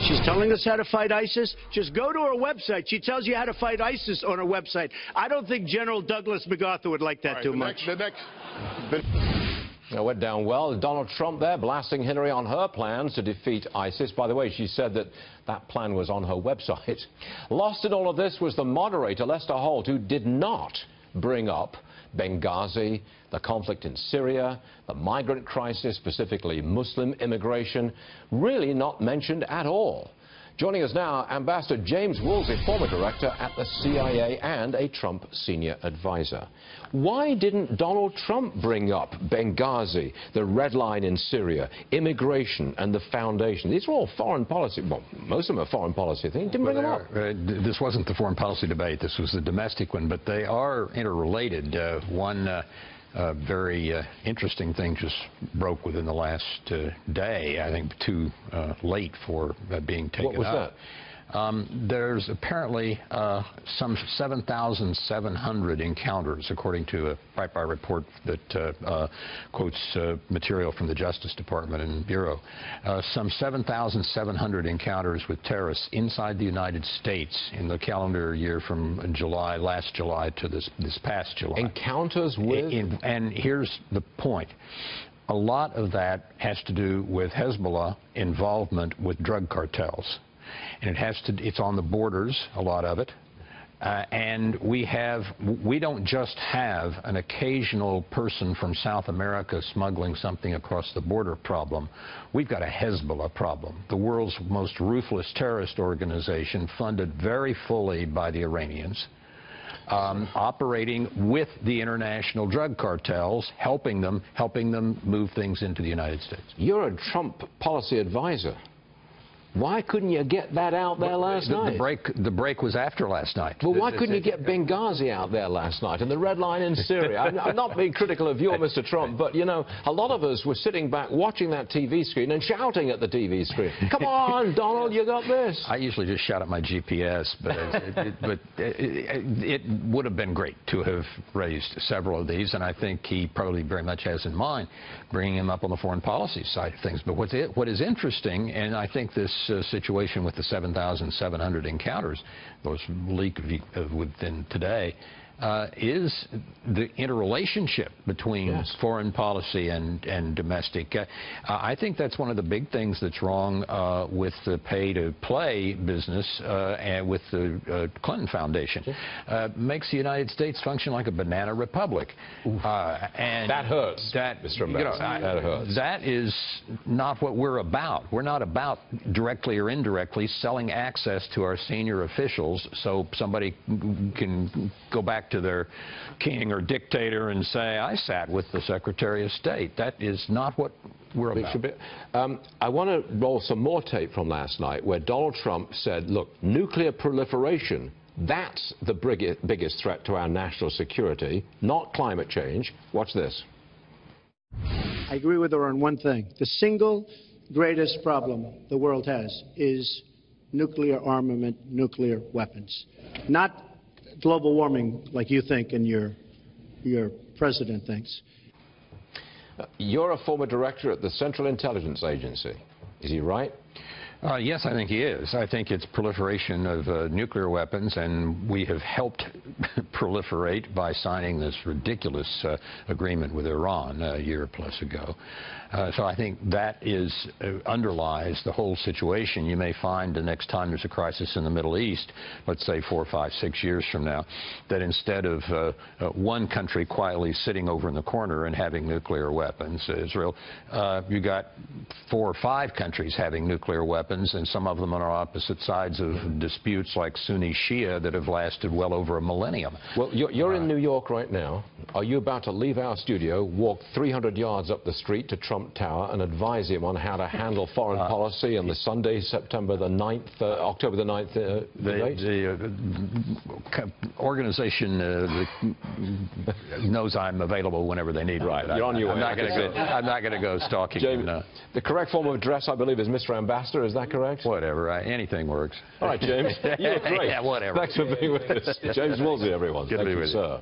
She's telling us how to fight ISIS. Just go to her website. She tells you how to fight ISIS on her website. I don't think General Douglas MacArthur would like that too much. It went down well. Donald Trump there blasting Hillary on her plans to defeat ISIS. By the way, she said that that plan was on her website. Lost in all of this was the moderator, Lester Holt, who did not bring up Benghazi, the conflict in Syria, the migrant crisis, specifically Muslim immigration, really not mentioned at all. Joining us now, Ambassador James Woolsey, former director at the CIA and a Trump senior advisor. Why didn't Donald Trump bring up Benghazi, the red line in Syria, immigration and the foundation? These are all foreign policy. Well, most of them are foreign policy things. Didn't bring them up. This wasn't the foreign policy debate. This was the domestic one, but they are interrelated. One very interesting thing just broke within the last day, I think too late for being taken up. What was that? There's apparently some 7,700 encounters, according to a Breitbart report that quotes material from the Justice Department and Bureau. Some 7,700 encounters with terrorists inside the United States in the calendar year from last July to this past July. Encounters with? And here's the point. A lot of that has to do with Hezbollah involvement with drug cartels. And it's on the borders, a lot of it. And we don't just have an occasional person from South America smuggling something across the border problem. We've got a Hezbollah problem, the world's most ruthless terrorist organization, funded very fully by the Iranians, operating with the international drug cartels, helping them move things into the United States. You're a Trump policy advisor. Why couldn't you get that out there last night? The break was after last night. Well, why couldn't you get Benghazi out there last night and the red line in Syria? I'm not being critical of you, Mr. Trump, but, you know, a lot of us were sitting back watching that TV screen and shouting at the TV screen. Come on, Donald, you got this. I usually just shout at my GPS, but it would have been great to have raised several of these, and I think he probably very much has in mind bringing him up on the foreign policy side of things. But what is interesting, and I think this situation with the 7,700 encounters, those leaked within today, is the interrelationship between foreign policy and domestic. I think that's one of the big things that's wrong with the pay-to-play business and with the Clinton Foundation. Makes the United States function like a banana republic. And that hurts, Mr. Ambassador. That hurts. That is not what we're about. We're not about directly or indirectly selling access to our senior officials so somebody can go back to their king or dictator and say, I sat with the Secretary of State. That is not what we're about. I want to roll some more tape from last night where Donald Trump said, look, nuclear proliferation, that's the biggest threat to our national security, not climate change. Watch this. I agree with her on one thing. The single greatest problem the world has is nuclear armament, nuclear weapons. Not global warming like you think and your president thinks. You're a former director at the Central Intelligence Agency. Is he right? Yes, I think he is. I think it's proliferation of nuclear weapons, and we have helped proliferate by signing this ridiculous agreement with Iran a year plus ago. So I think that underlies the whole situation. You may find the next time there's a crisis in the Middle East, let's say 4, 5, 6 years from now, that instead of one country quietly sitting over in the corner and having nuclear weapons, Israel, you got 4 or 5 countries having nuclear weapons, and some of them are on opposite sides of disputes like Sunni Shia that have lasted well over a millennium. Well, you're in New York right now. Are you about to leave our studio, walk 300 yards up the street to Trump Tower and advise him on how to handle foreign policy on the Sunday, October the 9th the organization knows I'm available whenever they need me. Right, you're on your way. I'm not going to go stalking James, him. the correct form of address, I believe, is Mr. Ambassador. Is that correct? Whatever. Anything works. All right, James. You look great. Yeah, whatever. Thanks for being with us. James Woolsey, everyone. Good to be with you, sir.